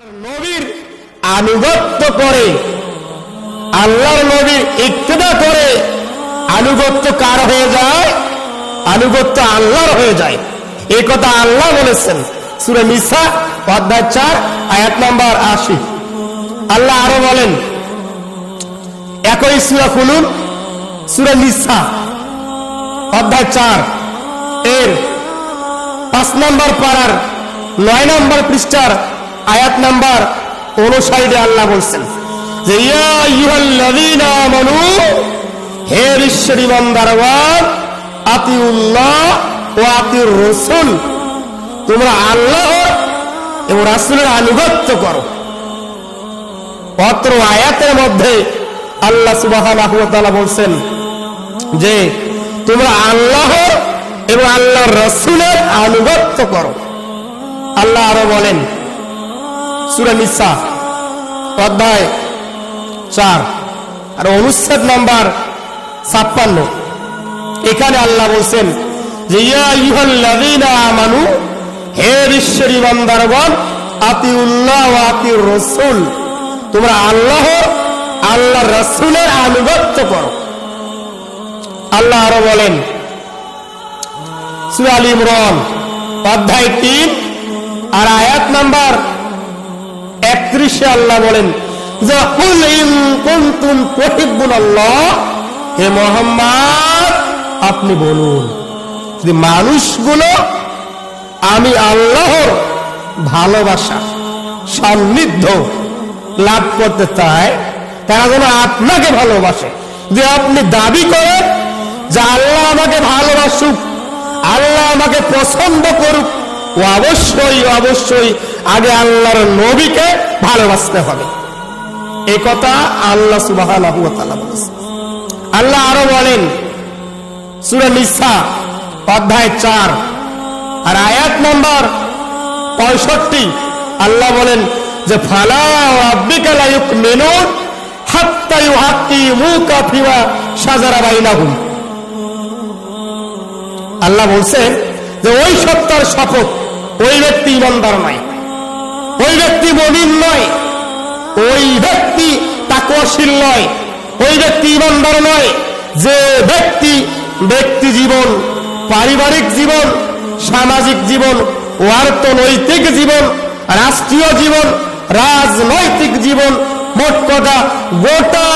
নবীর আনুগত্য করে, আল্লাহর নবীর ইক্তেদা করে আনুগত্য কার হয়ে যায়? আনুগত্য আল্লাহর হয়ে যায়। এই কথা আল্লাহ বলেছেন সূরা নিসা অধ্যায় 4 আয়াত নাম্বার 80। আল্লাহ আরো বলেন, একই সূরা খুলুন, সূরা নিসা অধ্যায় 4 এর 5 নম্বর পারার 9 নম্বর পৃষ্ঠার আয়াত নাম্বার 59 আল্লাহ বলছেন যে ইয়া আইয়ুহাল্লাযীনা আমানু, হে বিশ্বাসী বান্দাগণ, আতিউল্লাহ ওয়া আতিউর রাসূল, তোমরা আল্লাহ এবং রাসূলের আনুগত্য করো। অত্র আয়াতের মধ্যে আল্লাহ সুবহানাহু ওয়া তাআলা বলছেন যে তোমরা আল্লাহ এবং আল্লাহর রাসূলের আনুগত্য করো। আল্লাহ আরো বলেন সূরা নিসা অধ্যায় 4 আর অনুচ্ছেদ নাম্বার 56, এখানে আল্লাহ বলছেন যে ইয়া আইয়ুহাল্লাযীনা আমানু, হে বিশ্বাসী বান্দাগণ, আতিউল্লাহ ওয়া আতিউর রাসূল, তোমরা আল্লাহ আল্লাহর রাসূলের আনুগত্য করো। আল্লাহ আরো বলেন সূরা আল ইমরান অধ্যায় 3 আর আয়াত নাম্বার 31 আল্লাহ বলেন যে কুল ইন কুনতুম তুহিব্বুনাল্লাহ, হে মুহাম্মদ আপনি বলুন যে মানুষগুলো আমি আল্লাহর ভালোবাসা সান্নিধ্য লাভ করতে চায়, তারা যেন আপনাকে ভালোবাসে। যে আপনি দাবি করেন যে আল্লাহ আমাকে ভালোবাসুক, আল্লাহ আমাকে পছন্দ করুক, ও অবশ্যই অবশ্যই আগে আল্লাহর নবীকে ভালোবাসতে হবে। এই কথা আল্লাহ সুবহানাহু ওয়া তাআলা বলেছেন। আল্লাহ আরো বলেন সূরা নিসা অধ্যায় 4 আর আয়াত নাম্বার 65, আল্লাহ বলেন যে ফালা রাব্বিকা লা ইউমিনুন হাত্তা ইউহাক্কিমুকা ফিমা শাজারা বাইনাহুম। আল্লাহ বলছেন যে ওই সত্তার শপথ, ওই ব্যক্তি ঈমানদার নয়, ওই ব্যক্তি মুমিন নয়, ওই ব্যক্তি তাকওয়াশীল নয়, ওই ব্যক্তি ঈমানদার নয় যে ব্যক্তি ব্যক্তি জীবন, পারিবারিক জীবন, সামাজিক জীবন, অর্থনৈতিক জীবন, রাষ্ট্রীয় জীবন, রাজনৈতিক জীবন, মোট কথা গোটা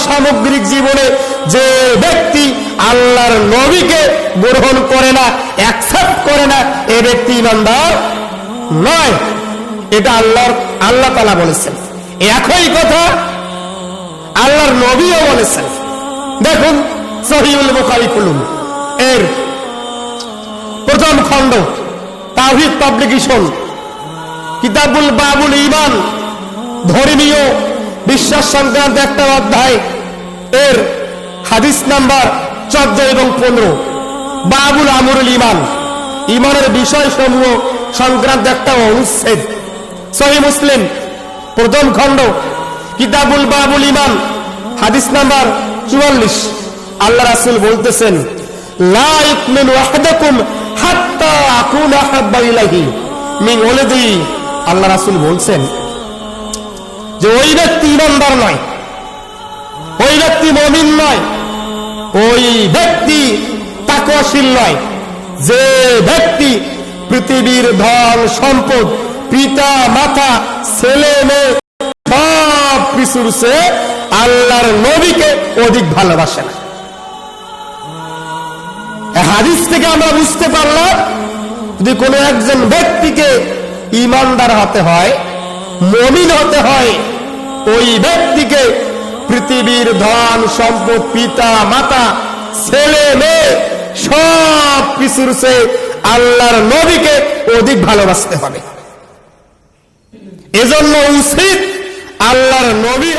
সামগ্রিক জীবনে যে ব্যক্তি আল্লাহর নবীকে গ্রহণ করে না, অ্যাকসেপ্ট করে না, এ ব্যক্তি ঈমানদার নয়। এটা আল্লাহ তাআলা বলেছেন। একই কথা আল্লাহর নবীও বলেছেন। দেখুন সহিহুল বুখারী খুলুন, এর প্রথম খণ্ড তাওহীদ পাবলিকেশন, কিতাবুল বাবুল ঈমান, ধর্মীয় বিশ্বাস সংক্রান্ত একটা অধ্যায়, এর হাদিস নাম্বার 14 এবং 15, বাবুল আমরুল ঈমান, ঈমানের বিষয়সমূহ সংক্রান্ত একটা অনুচ্ছেদ, সহিহ মুসলিম প্রথম খণ্ড কিতাবুল বাবুল ঈমান, হাদিস নাম্বার 44, আল্লাহ রাসূল বলতেছেন লা ইউমিনু আহাদুকুম হাত্তা আকুনা হাব্বা ইলাইহি মিন ওয়ালিদি। আল্লাহ রাসূল বলছেন যে ওই ব্যক্তি ঈমানদার নয়, ওই ব্যক্তি মুমিন নয়, ওই ব্যক্তি তাকওয়াশীল নয় যে ব্যক্তি পৃথিবীর ধন সম্পদ, পিতা মাতা, ছেলে মেয়ে সব কিছুর চেয়ে আল্লাহর নবীকে অধিক ভালোবাসে না। হাদিস থেকে আমরা বুঝতে পারলাম যদি কোনো একজন ব্যক্তিকে ঈমানদার হতে হয়, মুমিন হতে হয়, ওই ব্যক্তিকে পৃথিবীর ধন সম্পদ, পিতা মাতা, ছেলে মেয়ে সব কিছুর চেয়ে আল্লাহর নবীকে অধিক ভালোবাসতে হবে। এজন্য উচিত আল্লাহর নবী